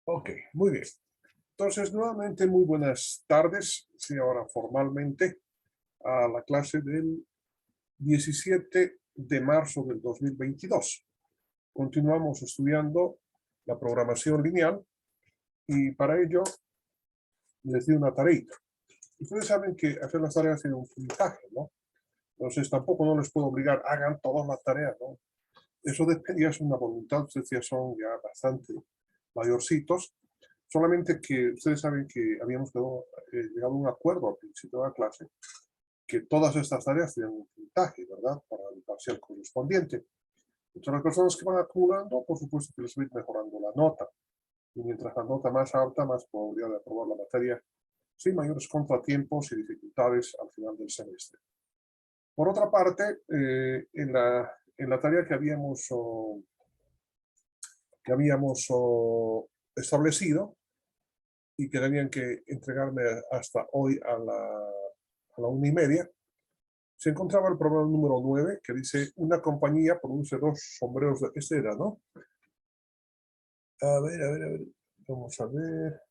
Ok, muy bien. Entonces, nuevamente, muy buenas tardes. Sí, ahora formalmente a la clase del 17 de marzo del 2022. Continuamos estudiando la programación lineal y para ello les di una tarea. Ustedes saben que hacer las tareas tiene un puntaje, ¿no? Entonces, tampoco no les puedo obligar, hagan todas las tareas, ¿no? Eso depende, ya es una voluntad, ustedes ya son ya bastante mayorcitos. Solamente que ustedes saben que habíamos llegado a un acuerdo al principio de la clase, que todas estas tareas tienen un puntaje, ¿verdad? Para el parcial correspondiente. Entonces, las personas que van acumulando, por supuesto que les va a ir mejorando la nota. Y mientras la nota más alta, más probabilidad de aprobar la materia, sin mayores contratiempos y dificultades al final del semestre. Por otra parte, en la tarea que habíamos establecido, y que tenían que entregarme hasta hoy a la 1:30, se encontraba el problema número 9, que dice, una compañía produce 2 sombreros de... Este era, ¿no? A ver. Vamos a ver.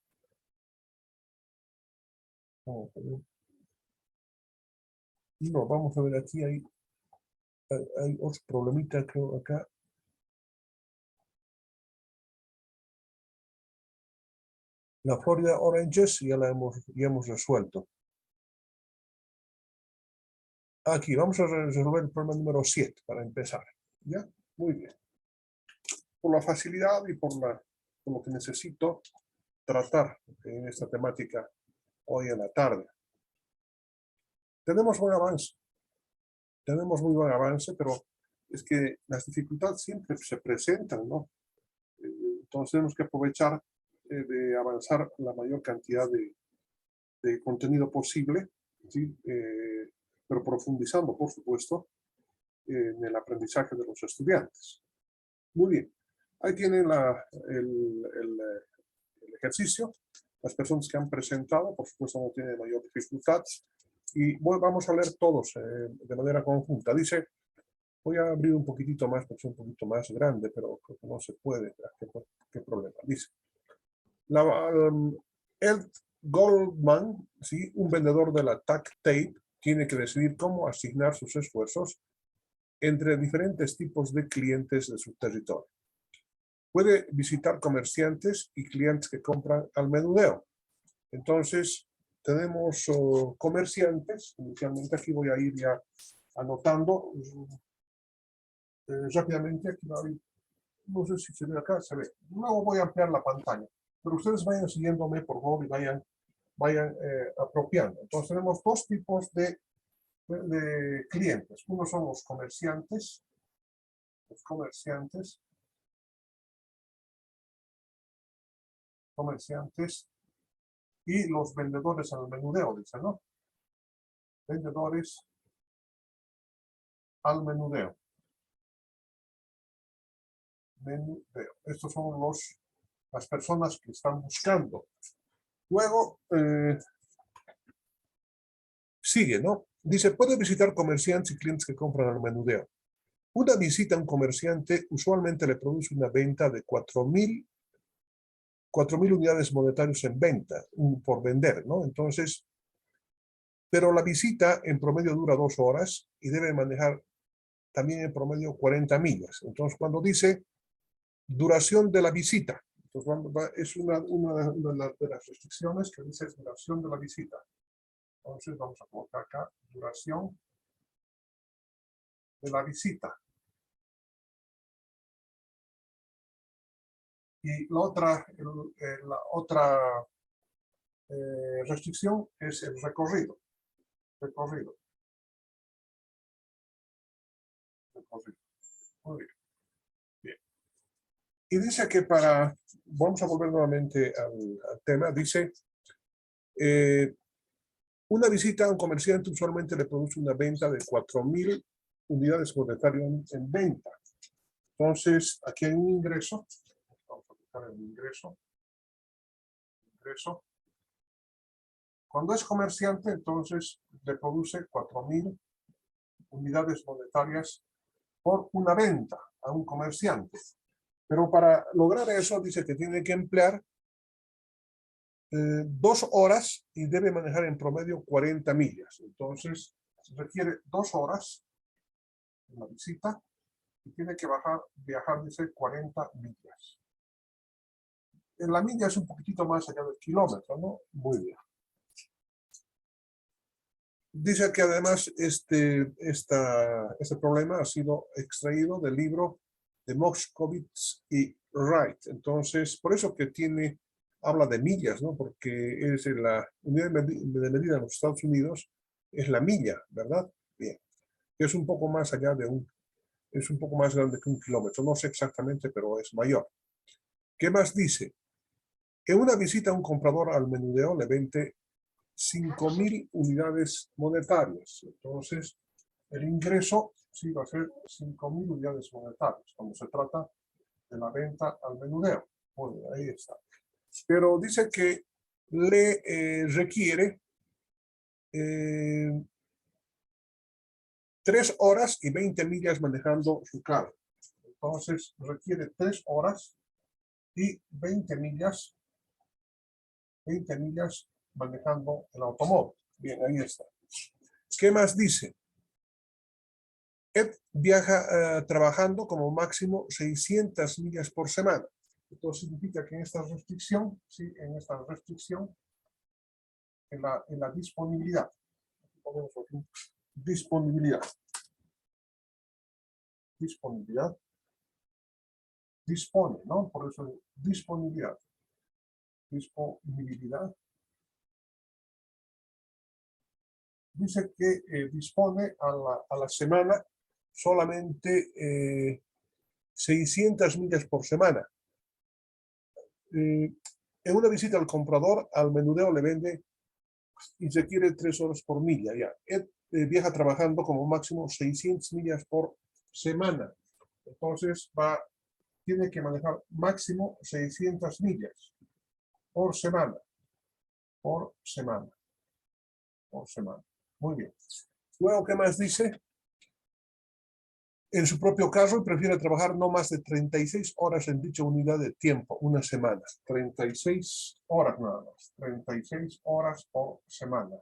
No, vamos a ver, aquí hay otro problemita, creo, acá. La Florida Oranges ya hemos resuelto. Aquí, vamos a resolver el problema número 7 para empezar. ¿Ya? Muy bien. Por la facilidad y por lo que necesito tratar en esta temática hoy en la tarde. Tenemos buen avance. Tenemos muy buen avance, pero es que las dificultades siempre se presentan, ¿no? Entonces tenemos que aprovechar de avanzar la mayor cantidad de contenido posible, ¿sí? Pero profundizando, por supuesto, en el aprendizaje de los estudiantes. Muy bien. Ahí tienen el ejercicio. Las personas que han presentado, por supuesto, no tienen mayor dificultad. Y bueno, vamos a leer todos de manera conjunta. Dice, voy a abrir un poquitito más, porque es un poquito más grande, pero creo que no se puede. ¿Qué problema? Dice, Ed Goldman, ¿sí? Un vendedor de la TAC Tape, tiene que decidir cómo asignar sus esfuerzos entre diferentes tipos de clientes de su territorio. Puede visitar comerciantes y clientes que compran al menudeo. Entonces, tenemos comerciantes. Inicialmente aquí voy a ir ya anotando rápidamente. Aquí no sé si se ve acá, se ve. Luego voy a ampliar la pantalla. Pero ustedes vayan siguiéndome, por favor, y vayan apropiando. Entonces, tenemos 2 tipos de clientes. Uno son los comerciantes. Y los vendedores al menudeo, dice, ¿no? Vendedores al menudeo. Estos son las personas que están buscando. Luego, sigue, ¿no? Dice, puede visitar comerciantes y clientes que compran al menudeo. Una visita a un comerciante usualmente le produce una venta de 4.000 unidades monetarias en venta, por vender, ¿no? Entonces, pero la visita en promedio dura 2 horas y debe manejar también en promedio 40 millas. Entonces, cuando dice duración de la visita, entonces es una de las restricciones que dice duración de la visita. Entonces, vamos a colocar acá duración de la visita. Y la otra restricción es el recorrido. Muy bien. Bien. Y dice que vamos a volver nuevamente al tema, dice, una visita a un comerciante usualmente le produce una venta de 4.000 unidades monetarias en venta. Entonces, aquí hay un ingreso. Vamos a buscar el ingreso. Cuando es comerciante, entonces le produce 4.000 unidades monetarias por una venta a un comerciante. Pero para lograr eso, dice que tiene que emplear 2 horas y debe manejar en promedio 40 millas. Entonces, requiere 2 horas en la visita y tiene que viajar, dice, 40 millas. En la milla es un poquitito más allá del kilómetro, ¿no? Muy bien. Dice que además este problema ha sido extraído del libro de Moskowitz y Wright. Entonces, por eso que habla de millas, ¿no? Porque es la unidad de medida en los Estados Unidos, es la milla, ¿verdad? Bien. Es un poco más allá es un poco más grande que un kilómetro. No sé exactamente, pero es mayor. ¿Qué más dice? En una visita a un comprador al menudeo le vende 5.000 unidades monetarias. Entonces, el ingreso sí va a ser 5.000 unidades monetarias cuando se trata de la venta al menudeo. Bueno, ahí está. Pero dice que le requiere 3 horas y 20 millas manejando su carro. Entonces, requiere 3 horas y 20 millas manejando el automóvil. Bien, ahí está. ¿Qué más dice? Ed viaja trabajando como máximo 600 millas por semana. Esto significa que en esta restricción, ¿sí? En la disponibilidad. Ponemos aquí, disponibilidad. Dispone, ¿no? Por eso disponibilidad. Dice que dispone a la semana solamente 600 millas por semana. En una visita al comprador, al menudeo le vende y requiere 3 horas por milla. Ya. Él viaja trabajando como máximo 600 millas por semana. Entonces tiene que manejar máximo 600 millas por semana. Por semana. Muy bien. Luego, ¿qué más dice? En su propio carro prefiere trabajar no más de 36 horas en dicha unidad de tiempo, una semana. 36 horas nada más. 36 horas por semana.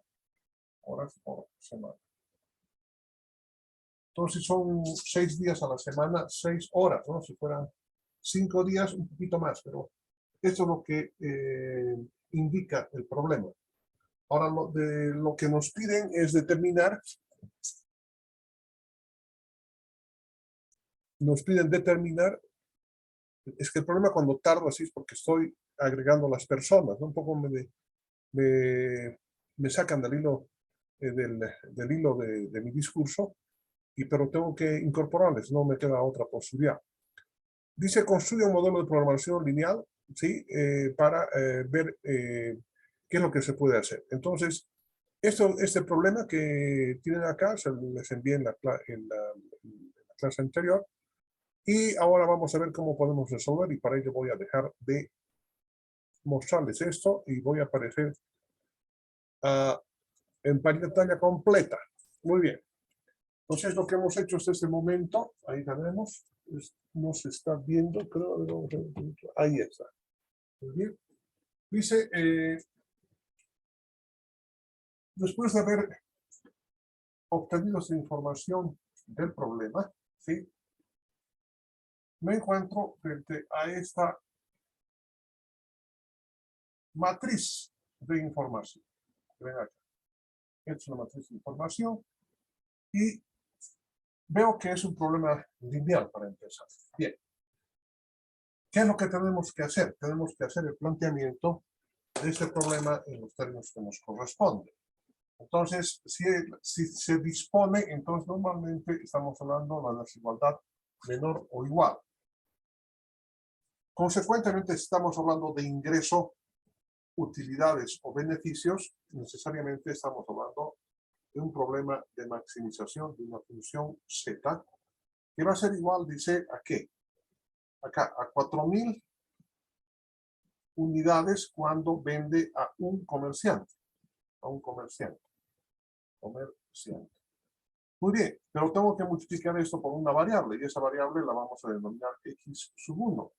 Entonces son 6 días a la semana, 6 horas, ¿no? Si fueran 5 días, un poquito más, pero eso es lo que indica el problema. Ahora, lo que nos piden es determinar. Es que el problema cuando tardo así es porque estoy agregando las personas, ¿no? Un poco me sacan del hilo, del hilo de mi discurso, pero tengo que incorporarles, no me queda otra posibilidad. Dice, construye un modelo de programación lineal, ¿sí? Para ver qué es lo que se puede hacer. Entonces, este problema que tienen acá, se les envié en la clase anterior, y ahora vamos a ver cómo podemos resolver, y para ello voy a dejar de mostrarles esto y voy a aparecer en pantalla completa. Muy bien. Entonces, lo que hemos hecho hasta este momento, ahí tenemos, no se está viendo, creo, ahí está. Muy bien. Dice, después de haber obtenido esa información del problema, ¿sí? Me encuentro frente a esta matriz de información. Ven acá. Esta es una matriz de información y veo que es un problema lineal para empezar. Bien. ¿Qué es lo que tenemos que hacer? Tenemos que hacer el planteamiento de este problema en los términos que nos corresponden. Entonces, si se dispone, entonces normalmente estamos hablando de la desigualdad menor o igual. Consecuentemente, si estamos hablando de ingreso, utilidades o beneficios, necesariamente estamos hablando de un problema de maximización de una función z, que va a ser igual, dice, ¿a qué? Acá, a 4.000 unidades cuando vende a un comerciante. Muy bien, pero tengo que multiplicar esto por una variable, y esa variable la vamos a denominar x sub 1.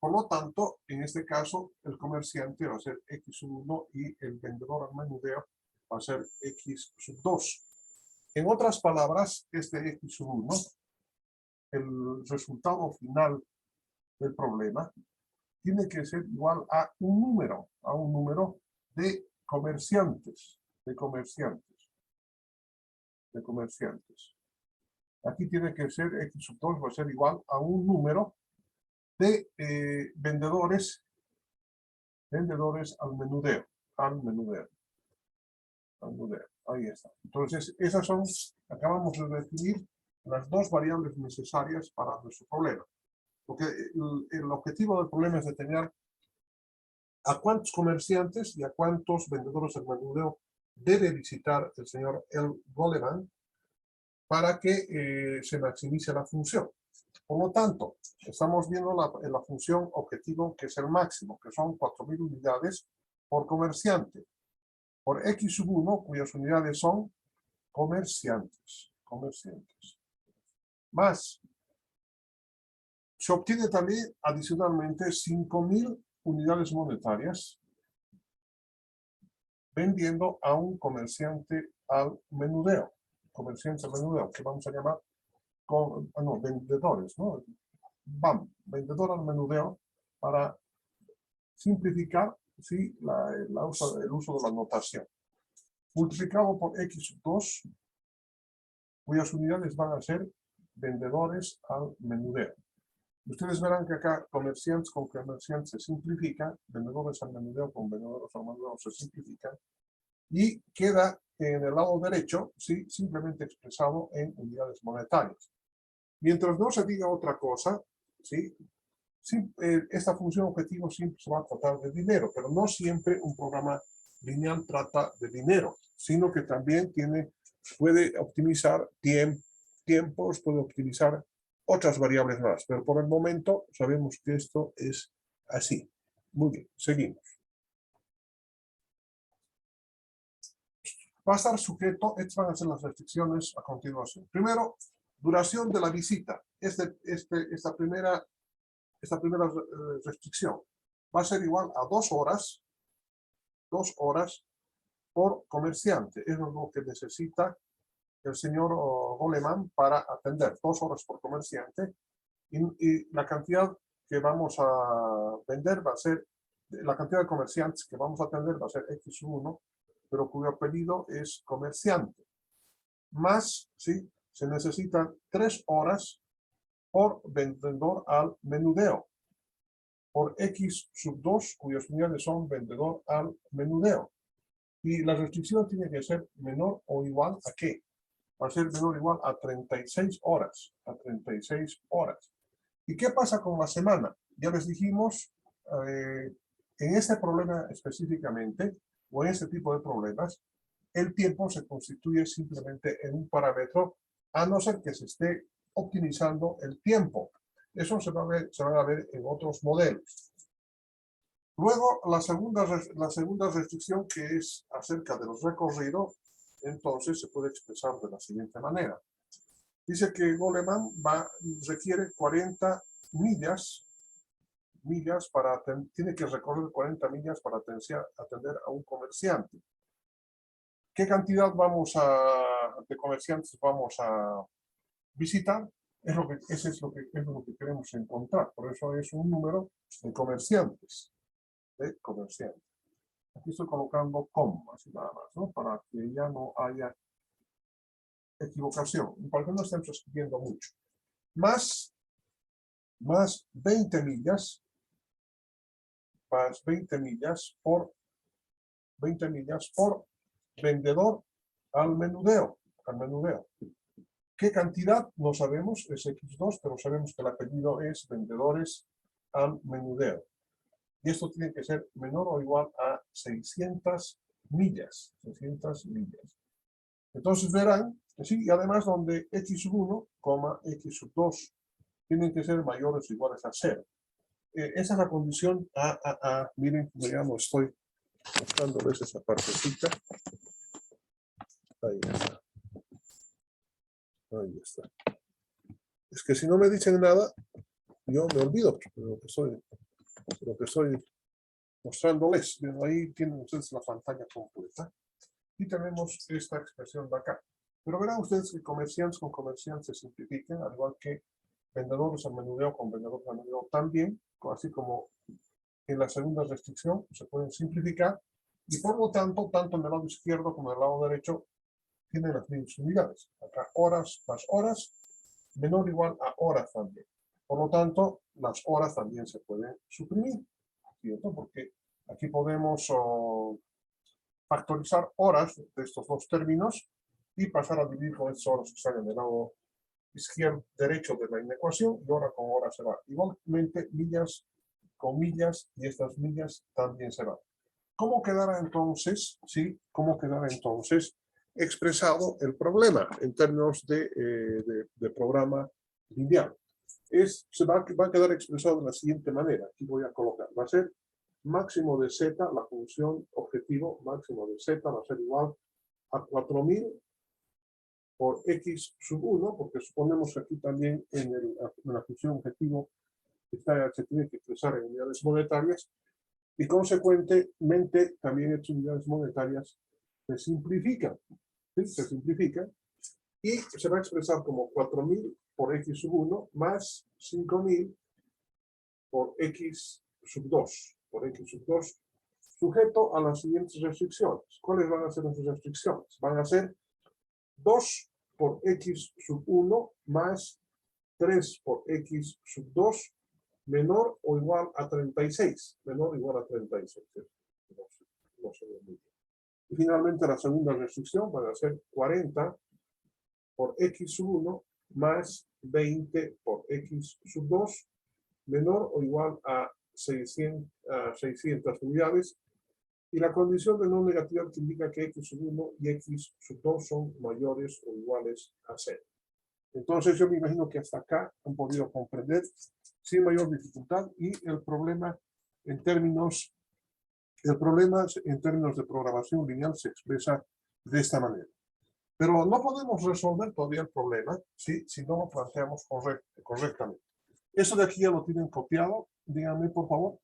Por lo tanto, en este caso, el comerciante va a ser X sub 1 y el vendedor al menudeo va a ser X sub 2. En otras palabras, este X sub 1, el resultado final del problema, tiene que ser igual a un número de comerciantes, Aquí tiene que ser X sub 2 va a ser igual a un número de vendedores al menudeo, ahí está. Entonces, esas son, acabamos de definir las dos variables necesarias para nuestro problema. Porque el objetivo del problema es determinar a cuántos comerciantes y a cuántos vendedores al menudeo debe visitar el señor L. Goleman para que se maximice la función. Por lo tanto, estamos viendo la función objetivo, que es el máximo, que son 4.000 unidades por comerciante, por X sub 1, cuyas unidades son comerciantes. Más, se obtiene también adicionalmente 5.000 unidades monetarias vendiendo a un comerciante al menudeo, que vamos a llamar vendedores, ¿no? Vendedor al menudeo, para simplificar, ¿sí? el uso de la notación. Multiplicado por X sub 2, cuyas unidades van a ser vendedores al menudeo. Ustedes verán que acá comerciantes con comerciantes se simplifican, vendedores al menudeo con vendedores al menudeo se simplifican, y queda en el lado derecho, ¿sí? Simplemente expresado en unidades monetarias. Mientras no se diga otra cosa, ¿sí? Esta función objetivo siempre se va a tratar de dinero, pero no siempre un programa lineal trata de dinero, sino que también puede optimizar tiempos, puede optimizar otras variables más, pero por el momento sabemos que esto es así. Muy bien, seguimos. Va a estar sujeto, estas van a ser las restricciones a continuación. Primero, duración de la visita. Esta primera restricción va a ser igual a 2 horas por comerciante. Eso es lo que necesita el señor Goleman para atender. 2 horas por comerciante. Y la cantidad que vamos a vender va a ser, la cantidad de comerciantes que vamos a atender va a ser X1, pero cuyo apellido es comerciante. Más, ¿sí? Se necesitan 3 horas por vendedor al menudeo, por X sub 2, cuyas unidades son vendedor al menudeo. Y la restricción tiene que ser menor o igual a ¿qué? Va a ser menor o igual a 36 horas. ¿Y qué pasa con la semana? Ya les dijimos, en este problema específicamente, o en este tipo de problemas, el tiempo se constituye simplemente en un parámetro, a no ser que se esté optimizando el tiempo. Eso se va a ver en otros modelos. Luego, la segunda restricción, que es acerca de los recorridos, entonces se puede expresar de la siguiente manera. Dice que Goleman requiere 40 millas tiene que recorrer 40 millas para atender a un comerciante. ¿Qué cantidad de comerciantes vamos a visitar? Eso es lo que queremos encontrar. Por eso es un número de comerciantes. Aquí estoy colocando comas y nada más, ¿no? Para que ya no haya equivocación. Para que no estemos escribiendo mucho. Más 20 millas. Más 20 millas por vendedor al menudeo. ¿Qué cantidad? No sabemos, es X2, pero sabemos que el apellido es vendedores al menudeo. Y esto tiene que ser menor o igual a 600 millas. Entonces verán, sí, y además donde X sub 1, X sub 2 tienen que ser mayores o iguales a 0. Esa es la condición miren, digamos, estoy mostrándoles esa partecita. Ahí está. Es que si no me dicen nada, yo me olvido de lo que estoy lo que estoy mostrándoles. Pero ahí tienen ustedes la pantalla completa. Y tenemos esta expresión de acá. Pero verán ustedes que comerciantes con comerciantes se simplifican, al igual que vendedores al menudeo con vendedores al menudeo también, así como en la segunda restricción se pueden simplificar. Y por lo tanto, tanto en el lado izquierdo como en el lado derecho tienen las mismas unidades. Acá horas más horas, menor o igual a horas también. Por lo tanto, las horas también se pueden suprimir, ¿cierto? Porque aquí podemos factorizar horas de estos dos términos y pasar a dividir con estas horas que están en el lado izquierdo, derecho de la inecuación, y hora con hora se va. Igualmente, millas con millas y estas millas también se van. ¿Cómo quedará entonces, sí? ¿Cómo quedará entonces expresado el problema en términos de programa lineal? Se va a quedar expresado de la siguiente manera. Aquí voy a colocar. Va a ser máximo de z, la función objetivo máximo de z va a ser igual a 4000 por x sub 1, porque suponemos que aquí también en la función objetivo se tiene que expresar en unidades monetarias, y consecuentemente también estas unidades monetarias se simplifican, ¿sí? Se simplifican, y se va a expresar como 4000 por x sub 1 más 5000 por x sub 2, sujeto a las siguientes restricciones. ¿Cuáles van a ser esas restricciones? Van a ser 2 por x sub 1 más 3 por x sub 2 menor o igual a 36. Menor o igual a 36. No se ve muy bien. Y finalmente la segunda restricción va a ser 40 por x sub 1 más 20 por x sub 2 menor o igual a 600 unidades. Y la condición de no negatividad que indica que x sub 1 y x sub 2 son mayores o iguales a 0. Entonces yo me imagino que hasta acá han podido comprender sin mayor dificultad, y el problema en términos de programación lineal se expresa de esta manera. Pero no podemos resolver todavía el problema si no lo planteamos correctamente. Eso de aquí ya lo tienen copiado. Díganme, por favor.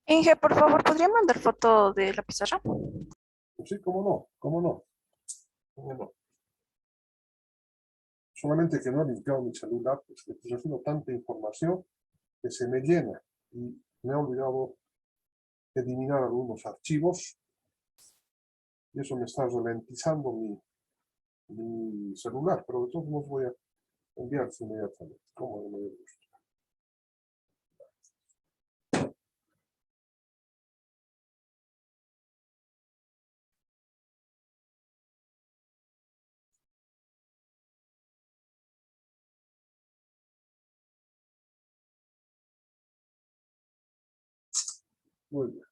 Inge, por favor, ¿podría mandar foto de la pizarra? Sí, cómo no, cómo no. ¿Cómo no? Solamente que no he limpiado mi celular, pues que recibo tanta información que se me llena, y me he olvidado eliminar algunos archivos, y eso me está ralentizando mi celular, pero de todos modos voy a enviarse inmediatamente, como me gusta. Muy bien.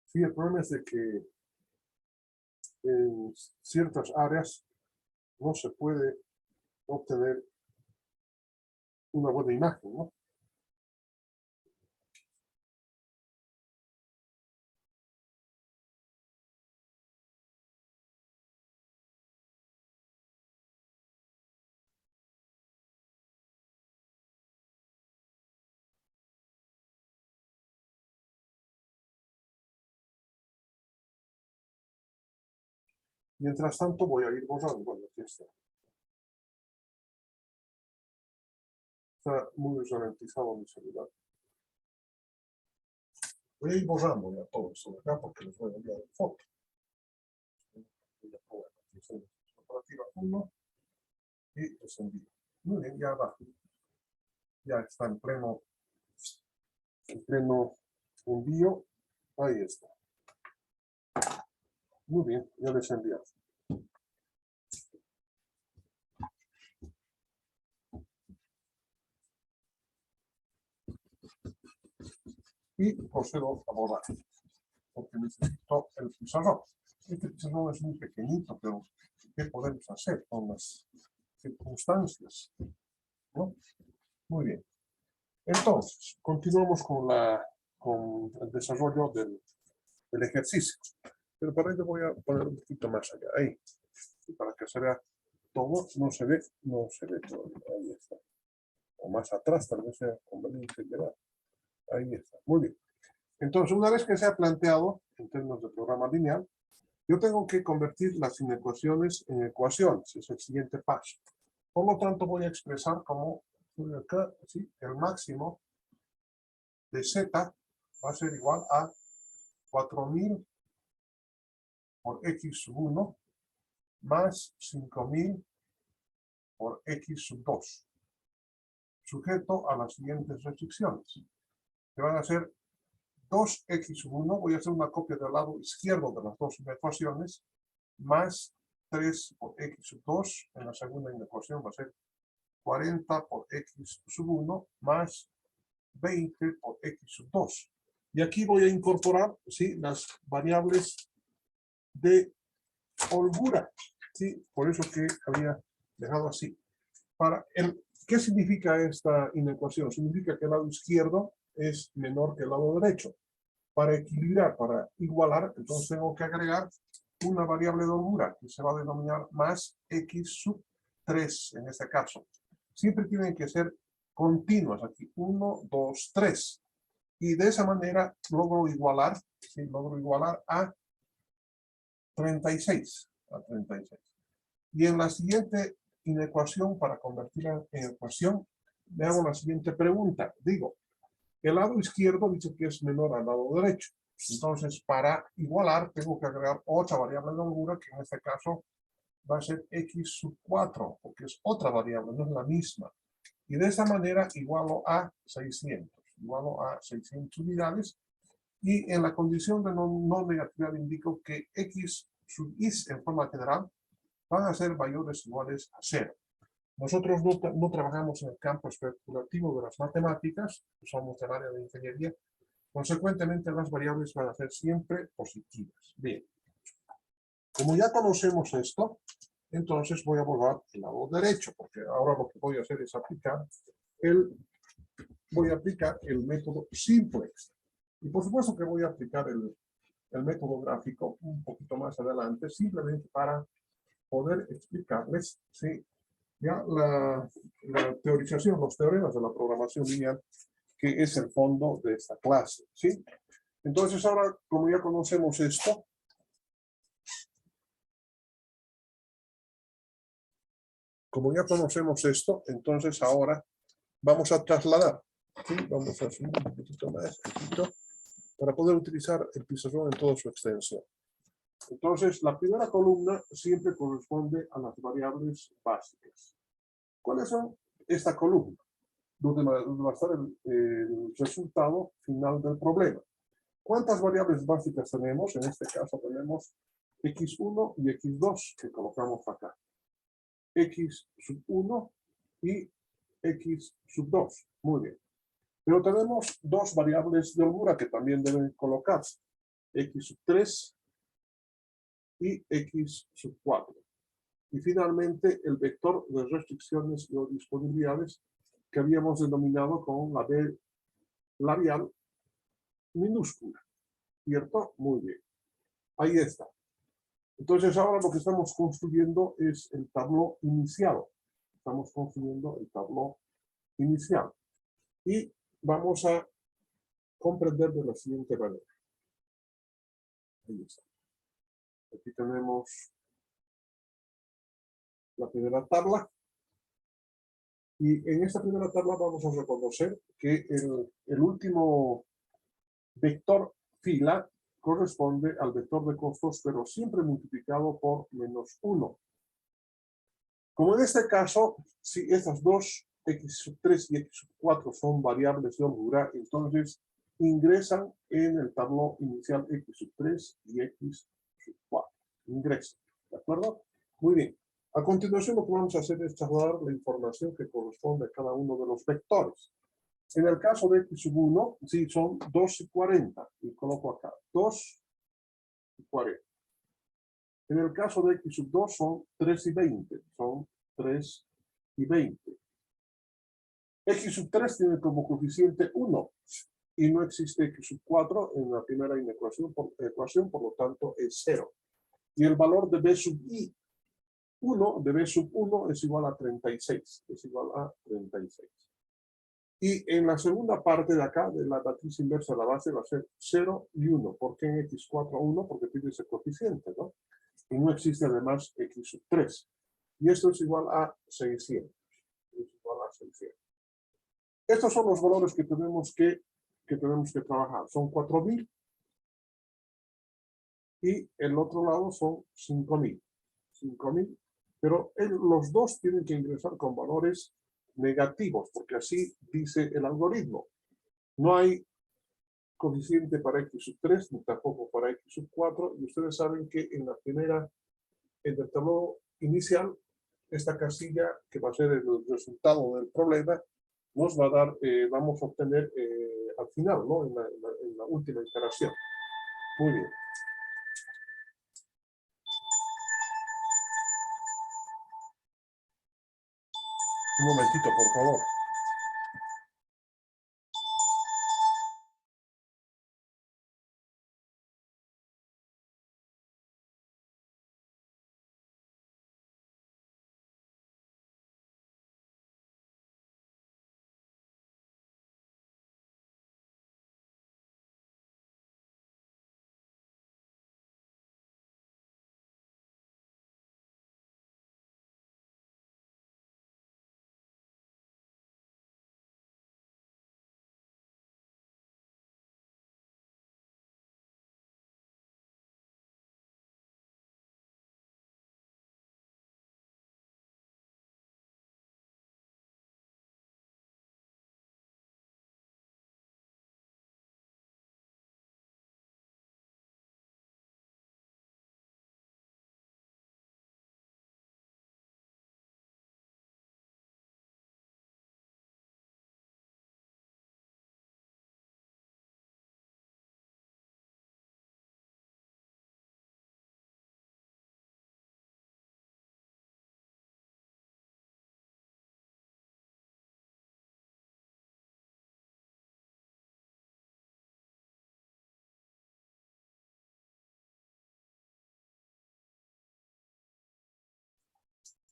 Sí, el problema es de que en ciertas áreas no se puede obtener una buena imagen, ¿no? Mientras tanto voy a ir borrando. Bueno, aquí está. Está muy ralentizado mi celular. Voy a ir borrando ya todo esto de acá porque les voy a enviar foto. Voy a poner la operativa 1 y les envío. Muy bien, ya va. Ya está en pleno envío. Ahí está. Muy bien, ya les envío. Y procedo a borrar, porque necesito el pizarrón. Este pizarrón es muy pequeñito, pero ¿qué podemos hacer con las circunstancias? ¿No? Muy bien. Entonces, continuamos con el desarrollo del ejercicio. Pero para ello voy a poner un poquito más allá, ahí, para que se vea todo, no se ve todavía. Ahí está. O más atrás, tal vez sea conveniente llevar. Ahí está. Muy bien. Entonces, una vez que se ha planteado en términos de programa lineal, yo tengo que convertir las inecuaciones en ecuaciones. Es el siguiente paso. Por lo tanto, voy a expresar como acá, ¿sí? El máximo de z va a ser igual a 4000 por x sub 1 más 5000 por x sub 2, sujeto a las siguientes restricciones, que van a ser 2x sub 1, voy a hacer una copia del lado izquierdo de las dos inecuaciones, más 3 por x sub 2, en la segunda inecuación va a ser 40 por x sub 1 más 20 por x sub 2. Y aquí voy a incorporar, ¿sí?, las variables de holgura, ¿sí? Por eso que había dejado así. ¿Qué significa esta inecuación? Significa que el lado izquierdo es menor que el lado derecho. Para equilibrar, para igualar, entonces tengo que agregar una variable de holgura que se va a denominar más x sub 3 en este caso. Siempre tienen que ser continuas aquí, 1, 2, 3. Y de esa manera logro igualar, ¿sí?, logro igualar a 36. Y en la siguiente inecuación, para convertirla en ecuación, me hago la siguiente pregunta. Digo, el lado izquierdo dice que es menor al lado derecho. Entonces, para igualar, tengo que agregar otra variable de holgura, que en este caso va a ser x sub 4, porque es otra variable, no es la misma. Y de esa manera igualo a 600. Igualo a 600 unidades. Y en la condición de no negatividad indico que x sub is en forma general van a ser mayores o iguales a 0. Nosotros no trabajamos en el campo especulativo de las matemáticas, somos del área de ingeniería, consecuentemente las variables van a ser siempre positivas. Bien, como ya conocemos esto, entonces voy a volver al lado derecho, porque ahora lo que voy a hacer es aplicar el método simplex. Y por supuesto que voy a aplicar el método gráfico un poquito más adelante, simplemente para poder explicarles, ¿sí?, ya la teorización, los teoremas de la programación lineal, que es el fondo de esta clase, ¿sí? Entonces ahora, como ya conocemos esto, entonces ahora vamos a trasladar, ¿sí? Vamos a subir un poquito más, para poder utilizar el pizarrón en toda su extensión. Entonces, la primera columna siempre corresponde a las variables básicas. ¿Cuáles son esta columna? Donde va a estar el resultado final del problema. ¿Cuántas variables básicas tenemos? En este caso tenemos x1 y x2 que colocamos acá. X sub 1 y x sub 2. Muy bien. Pero tenemos dos variables de holgura que también deben colocarse. X sub 3 y x sub 4. Y finalmente el vector de restricciones o disponibilidades que habíamos denominado con la B labial minúscula. ¿Cierto? Muy bien. Ahí está. Entonces ahora lo que estamos construyendo es el tabló inicial. Estamos construyendo el tabló inicial. Y vamos a comprender de la siguiente manera. Ahí está. Aquí tenemos la primera tabla. Y en esta primera tabla vamos a reconocer que el último vector fila corresponde al vector de costos, pero siempre multiplicado por menos 1. Como en este caso, si estas dos, x sub 3 y x sub 4, son variables de holgura, entonces ingresan en el tabló inicial x sub 3 y x sub 4. Ingresan, ¿de acuerdo? Muy bien. A continuación lo que vamos a hacer es trasladar la información que corresponde a cada uno de los vectores. En el caso de x sub 1, sí, son 2 y 40. Y coloco acá, 2 y 40. En el caso de x sub 2 son 3 y 20. Son 3 y 20. X sub 3 tiene como coeficiente 1. Y no existe x sub 4 en la primera ecuación, por lo tanto es 0. Y el valor de b sub i 1 de B sub 1 es igual a 36. Es igual a 36. Y en la segunda parte de acá, de la matriz inversa de la base, va a ser 0 y 1. ¿Por qué en x4 1? Porque tiene ese coeficiente, ¿no? Y no existe además x sub 3. Y esto es igual a 600. Es igual a 600. Estos son los valores que tenemos que trabajar. Son 4000. Y el otro lado son 5000. 5000. Pero los dos tienen que ingresar con valores negativos, porque así dice el algoritmo. No hay coeficiente para x sub 3, ni tampoco para x sub 4, y ustedes saben que en la primera, en el tablero inicial, esta casilla, que va a ser el resultado del problema, nos va a dar, vamos a obtener al final, ¿no? En la última iteración. Muy bien. Un momentito, por favor.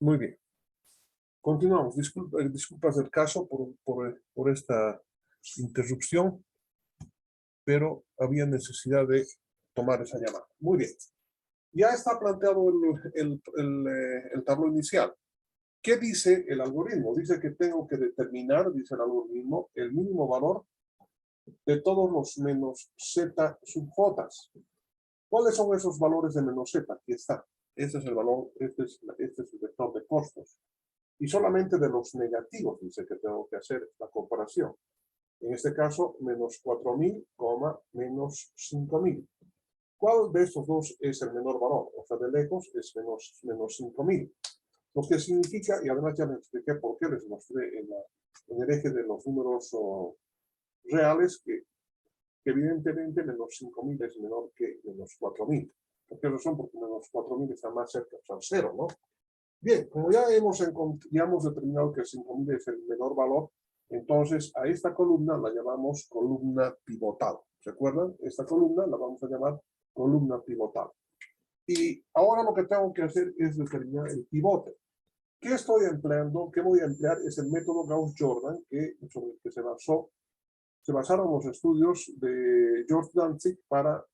Muy bien. Continuamos. Disculpas del caso por esta interrupción, pero había necesidad de tomar esa llamada. Muy bien. Ya está planteado el tablero inicial. ¿Qué dice el algoritmo? Dice que tengo que determinar, dice el algoritmo, el mínimo valor de todos los menos z sub j. ¿Cuáles son esos valores de menos z? Aquí está. Este es el valor, este es el vector de costos. Y solamente de los negativos dice que tengo que hacer la comparación. En este caso, menos 4000, menos 5000. ¿Cuál de estos dos es el menor valor? O sea, de lejos es menos 5000. Lo que significa, y además ya me expliqué por qué les mostré en el eje de los números reales, que evidentemente menos 5000 es menor que menos 4000. ¿Por qué razón? Porque menos 4000 está más cerca al cero, ¿no? Bien, como ya hemos determinado que 5000 es el menor valor, entonces a esta columna la llamamos columna pivotal. ¿Se acuerdan? Esta columna la vamos a llamar columna pivotal. Y ahora lo que tengo que hacer es determinar el pivote. ¿Qué estoy empleando? ¿Qué voy a emplear? Es el método Gauss-Jordan, sobre el que se basaron los estudios de George Dantzig para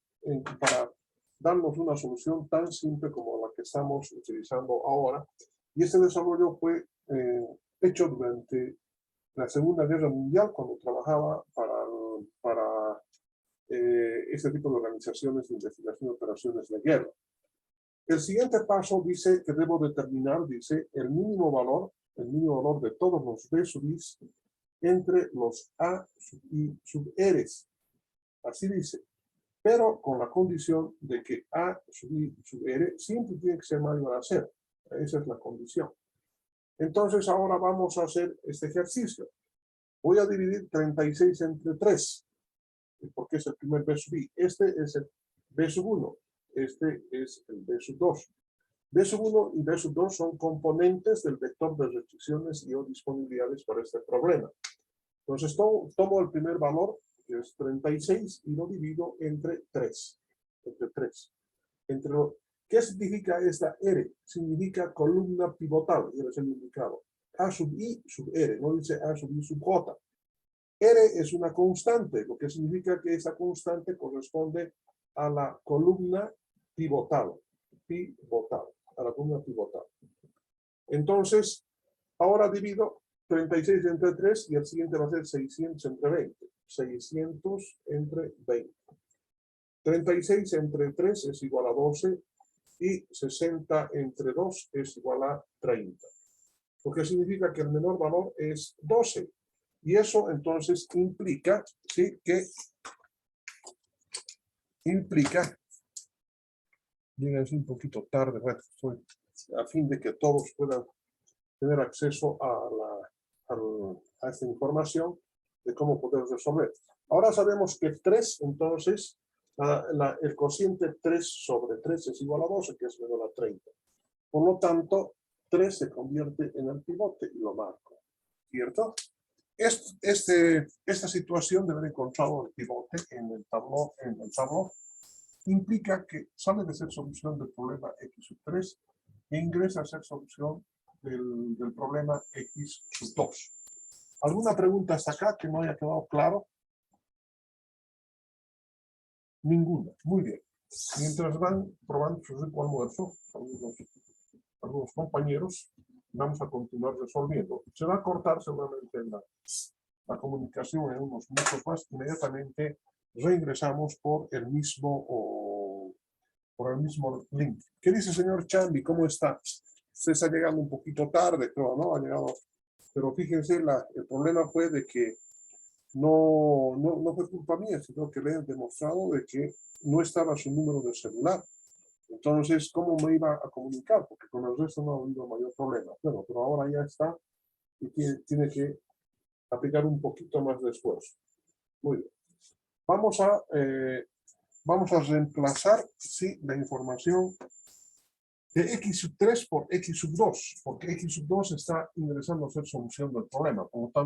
darnos una solución tan simple como la que estamos utilizando ahora. Y este desarrollo fue hecho durante la Segunda Guerra Mundial, cuando trabajaba para este tipo de organizaciones de investigación de operaciones de guerra. El siguiente paso dice que debo determinar, dice, el mínimo valor de todos los B sub I entre los A sub I sub R. Así dice. Pero con la condición de que A sub I sub R siempre tiene que ser mayor a 0. Esa es la condición. Entonces ahora vamos a hacer este ejercicio. Voy a dividir 36 entre 3, porque es el primer B sub I. Este es el B sub 1. Este es el B sub 2. B sub 1 y B sub 2 son componentes del vector de restricciones y o disponibilidades para este problema. Entonces tomo el primer valor, que es 36, y lo divido entre 3. ¿Qué significa esta R? Significa columna pivotal, y es el indicado. A sub I sub R, no dice A sub I sub J. R es una constante, lo que significa que esa constante corresponde a la columna pivotal. A la columna pivotal. Entonces, ahora divido 36 entre 3 y el siguiente va a ser 600 entre 20. 600 entre 20. 36 entre 3 es igual a 12 y 60 entre 2 es igual a 30. Lo que significa que el menor valor es 12. Y eso entonces implica, ¿sí? Que implica, llega un poquito tarde, bueno, a fin de que todos puedan tener acceso a esta información de cómo poder resolver. Ahora sabemos que 3, entonces, el cociente 3 sobre 3 es igual a 12, que es menor a 30. Por lo tanto, 3 se convierte en el pivote y lo marco, ¿cierto? Esta situación de haber encontrado el pivote en el tabló, implica que sale de ser solución del problema x sub 3 e ingresa a ser solución del problema x sub 2. ¿Alguna pregunta hasta acá que no haya quedado claro? Ninguna. Muy bien. Mientras van probando su rico almuerzo, algunos compañeros, vamos a continuar resolviendo. Se va a cortar seguramente la comunicación en unos minutos más. Inmediatamente reingresamos por el mismo link. ¿Qué dice el señor Chambi? ¿Cómo está? Usted está llegando un poquito tarde, creo, ¿no? Ha llegado, pero fíjense, el problema fue de que no fue culpa mía, sino que le he demostrado de que no estaba su número de celular. Entonces, ¿cómo me iba a comunicar? Porque con el resto no ha habido mayor problema. Bueno, pero ahora ya está y tiene que aplicar un poquito más de esfuerzo. Muy bien. Vamos a reemplazar, sí, la información de x sub 3 por x sub 2, porque x sub 2 está ingresando a ser solución del problema. Por lo tanto,